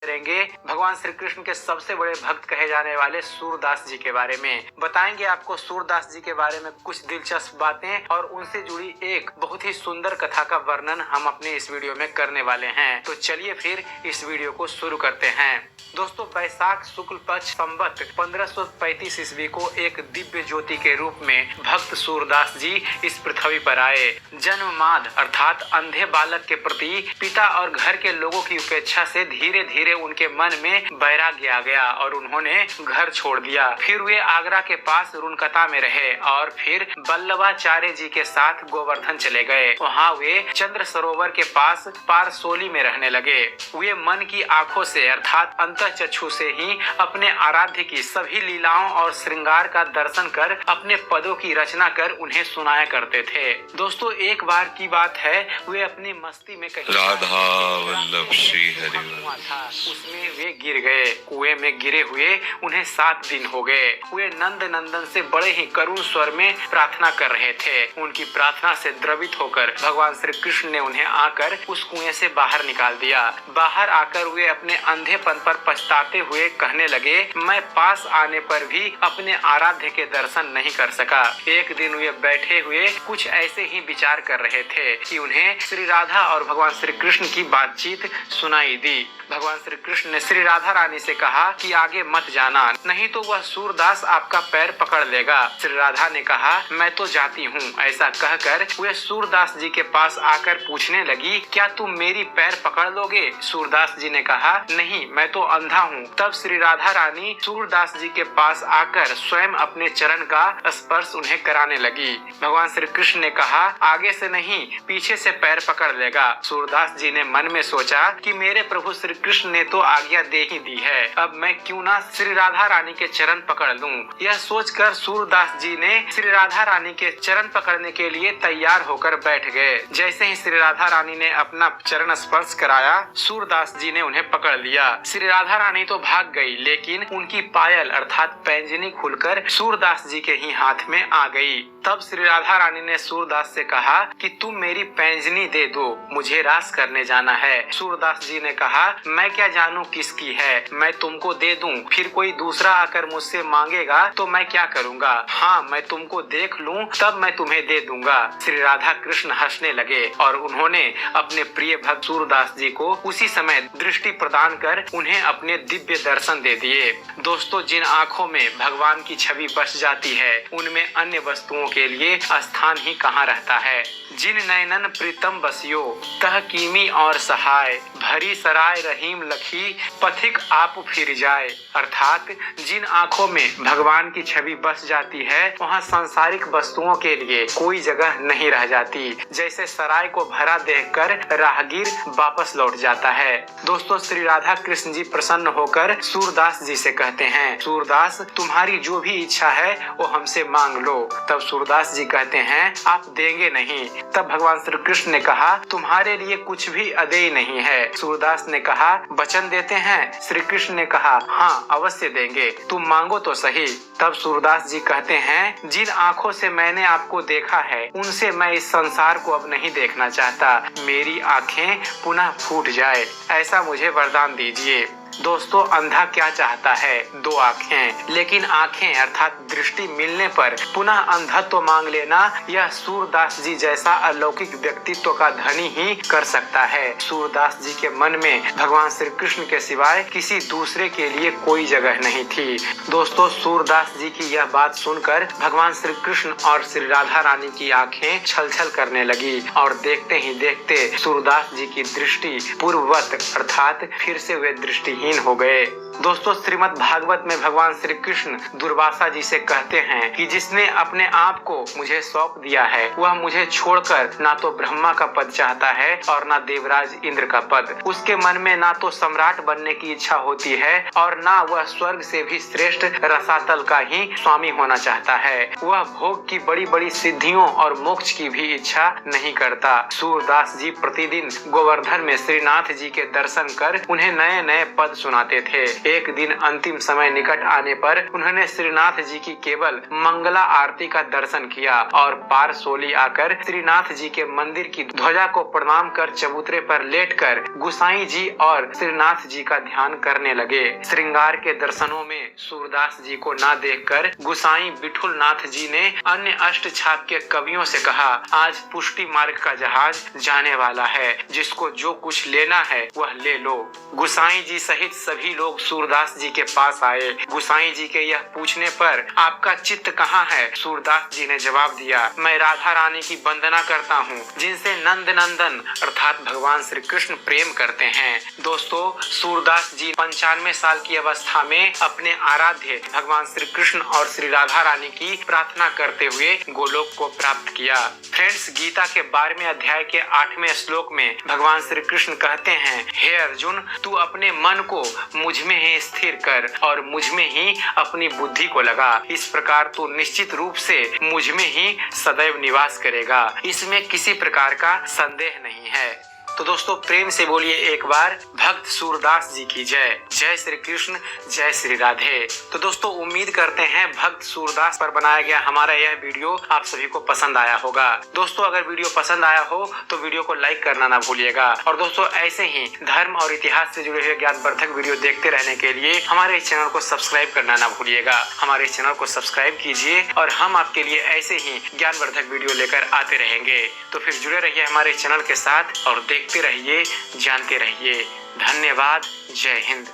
करेंगे भगवान श्री कृष्ण के सबसे बड़े भक्त कहे जाने वाले सूरदास जी के बारे में। बताएंगे आपको सूरदास जी के बारे में कुछ दिलचस्प बातें और उनसे जुड़ी एक बहुत ही सुंदर कथा का वर्णन हम अपने इस वीडियो में करने वाले हैं। तो चलिए फिर इस वीडियो को शुरू करते हैं। दोस्तों, बैसाख शुक्ल पक्ष संवत 1535 ईस्वी को एक दिव्य ज्योति के रूप में भक्त सूरदास जी इस पृथ्वी पर आए। जन्ममाद अर्थात अंधे बालक के प्रति पिता और घर के लोगों की उपेक्षा से धीरे धीरे उनके मन में वैराग्य आ गया और उन्होंने घर छोड़ दिया। फिर वे आगरा के पास रुनकता में रहे और फिर बल्लभाचार्य जी के साथ गोवर्धन चले गए। वहाँ वे चंद्र सरोवर के पास पारसोली में रहने लगे। वे मन की आंखों से अर्थात अंतःचक्षु से ही अपने आराध्य की सभी लीलाओं और श्रृंगार का दर्शन कर अपने पदों की रचना कर उन्हें सुनाया करते थे। दोस्तों, एक बार की बात है, वे अपनी मस्ती में कहीं राधा वल्लभ श्री हरि था, उसमें वे गिर गए। कुएं में गिरे हुए उन्हें 7 दिन हो गए। वे नंद नंदन से बड़े ही करुण स्वर में प्रार्थना कर रहे थे। उनकी प्रार्थना से द्रवित होकर भगवान श्री कृष्ण ने उन्हें आकर उस कुएं से बाहर निकाल दिया। बाहर आकर वे अपने अंधेपन पर पछताते हुए कहने लगे, मैं पास आने पर भी अपने आराध्य के दर्शन नहीं कर सका। एक दिन वे बैठे हुए कुछ ऐसे ही विचार कर रहे थे कि उन्हें श्री राधा और भगवान श्री कृष्ण की बातचीत सुनाई दी। भगवान श्री कृष्ण ने श्री राधा रानी से कहा कि आगे मत जाना, नहीं तो वह सूरदास आपका पैर पकड़ लेगा। श्री राधा ने कहा, मैं तो जाती हूँ। ऐसा कहकर वे सूरदास जी के पास आकर पूछने लगी, क्या तुम मेरी पैर पकड़ लोगे? सूरदास जी ने कहा, नहीं, मैं तो अंधा हूँ। तब श्री राधा रानी सूरदास जी के पास आकर स्वयं अपने चरण का स्पर्श उन्हें कराने लगी। भगवान श्री कृष्ण ने कहा, आगे से नहीं, पीछे से पैर पकड़ लेगा। सूरदास जी ने मन में सोचा कि मेरे प्रभु श्री कृष्ण ने तो आज्ञा दे ही दी है, अब मैं क्यों ना श्री राधा रानी के चरण पकड़ लूं। यह सोचकर सूरदास जी ने श्री राधा रानी के चरण पकड़ने के लिए तैयार होकर बैठ गए। जैसे ही श्री राधा रानी ने अपना चरण स्पर्श कराया, सूरदास जी ने उन्हें पकड़ लिया। श्री राधा रानी तो भाग गई, लेकिन उनकी पायल अर्थात पैंजनी खुलकर सूरदास जी के ही हाथ में आ गई। तब श्री राधा रानी ने सूरदास से कहा कि तुम मेरी पैंजनी दे दो, मुझे रास करने जाना है। सूरदास जी ने कहा, मैं क्या जानूं किसकी है, मैं तुमको दे दूं, फिर कोई दूसरा आकर मुझसे मांगेगा तो मैं क्या करूंगा? हाँ, मैं तुमको देख लूं तब मैं तुम्हें दे दूंगा। श्री राधा कृष्ण हंसने लगे और उन्होंने अपने प्रिय भक्त सूरदास जी को उसी समय दृष्टि प्रदान कर उन्हें अपने दिव्य दर्शन दे दिए। दोस्तों, जिन आँखों में भगवान की छवि बस जाती है, उनमें अन्य वस्तुओं के लिए स्थान ही कहाँ रहता है। जिन नयनन प्रीतम बसियो तह कीमी और सहाय, भरी सराय रहीम लखी पथिक आप फिर जाए। अर्थात जिन आँखों में भगवान की छवि बस जाती है, वहाँ सांसारिक वस्तुओं के लिए कोई जगह नहीं रह जाती। जैसे सराय को भरा देखकर राहगीर वापस लौट जाता है। दोस्तों, श्री राधा कृष्ण जी प्रसन्न होकर सूरदास जी से कहते हैं, सूरदास, तुम्हारी जो भी इच्छा है वो हमसे मांग लो। तब सूरदास जी कहते हैं, आप देंगे नहीं। तब भगवान श्री कृष्ण ने कहा, तुम्हारे लिए कुछ भी अदेय नहीं है। सूरदास ने कहा, वचन देते हैं? श्री कृष्ण ने कहा, हाँ, अवश्य देंगे, तुम मांगो तो सही। तब सूरदास जी कहते हैं, जिन आँखों से मैंने आपको देखा है, उनसे मैं इस संसार को अब नहीं देखना चाहता। मेरी आँखें पुनः फूट जाए, ऐसा मुझे वरदान दीजिए। दोस्तों, अंधा क्या चाहता है? 2 आँखें, लेकिन आँखें अर्थात दृष्टि मिलने पर पुनः अंधत्व मांग लेना, यह सूरदास जी जैसा अलौकिक व्यक्तित्व का धनी ही कर सकता है। सूरदास जी के मन में भगवान श्री कृष्ण के सिवाय किसी दूसरे के लिए कोई जगह नहीं थी। दोस्तों, सूरदास जी की यह बात सुनकर भगवान श्री कृष्ण और श्री राधा रानी की आँखें छलछल करने लगी और देखते ही देखते सूरदास जी की दृष्टि पूर्ववत अर्थात फिर से वे दृष्टिहीन हो गए। दोस्तों, श्रीमद् भागवत में भगवान श्री कृष्ण दुर्वासा जी से कहते हैं कि जिसने अपने आप को मुझे सौंप दिया है, वह मुझे छोड़कर ना तो ब्रह्मा का पद चाहता है और ना देवराज इंद्र का पद। उसके मन में ना तो सम्राट बनने की इच्छा होती है और ना वह स्वर्ग से भी श्रेष्ठ रसातल का ही स्वामी होना चाहता है। वह भोग की बड़ी बड़ी सिद्धियों और मोक्ष की भी इच्छा नहीं करता। सूरदास जी प्रतिदिन गोवर्धन में श्रीनाथ जी के दर्शन कर उन्हें नए नए पद सुनाते थे। एक दिन अंतिम समय निकट आने पर उन्होंने श्रीनाथ जी की केवल मंगला आरती का दर्शन किया और पारसोली आकर श्रीनाथ जी के मंदिर की ध्वजा को प्रणाम कर चबूतरे पर लेटकर गुसाई जी और श्रीनाथ जी का ध्यान करने लगे। श्रृंगार के दर्शनों में सूरदास जी को न देखकर गुसाई विठुलनाथ जी ने अन्य अष्ट छाप के कवियों से कहा, आज पुष्टि मार्ग का जहाज जाने वाला है, जिसको जो कुछ लेना है वह ले लो। गुसाई जी सहित सभी लोग सूरदास जी के पास आए। गुसाई जी के यह पूछने पर आपका चित्त कहाँ है? सूरदास जी ने जवाब दिया, मैं राधा रानी की वंदना करता हूँ, जिनसे नंद नंदन अर्थात भगवान श्री कृष्ण प्रेम करते हैं। दोस्तों, सूरदास जी 95 साल की अवस्था में अपने आराध्य भगवान श्री कृष्ण और श्री राधा रानी की प्रार्थना करते हुए गोलोक को प्राप्त किया। फ्रेंड्स, गीता के 12वें अध्याय के 8वें श्लोक में भगवान श्री कृष्ण कहते हैं, हे अर्जुन, तू अपने मन को मुझ में ही स्थिर कर और मुझ में ही अपनी बुद्धि को लगा। इस प्रकार तू निश्चित रूप से मुझ में ही सदैव निवास करेगा। इसमें किसी प्रकार का संदेह नहीं है। तो दोस्तों, प्रेम से बोलिए एक बार भक्त सूरदास जी की जय। जय श्री कृष्ण, जय श्री राधे। तो दोस्तों, उम्मीद करते हैं भक्त सूरदास पर बनाया गया हमारा यह वीडियो आप सभी को पसंद आया होगा। दोस्तों, अगर वीडियो पसंद आया हो तो वीडियो को लाइक करना ना भूलिएगा। और दोस्तों, ऐसे ही धर्म और इतिहास से जुड़े हुए ज्ञानवर्धक वीडियो देखते रहने के लिए हमारे इस चैनल को सब्सक्राइब करना ना भूलिएगा। हमारे इस चैनल को सब्सक्राइब कीजिए और हम आपके लिए ऐसे ही ज्ञानवर्धक वीडियो लेकर आते रहेंगे। तो फिर जुड़े रहिए हमारे चैनल के साथ और देखते रहिए, जानते रहिए। धन्यवाद। जय हिंद।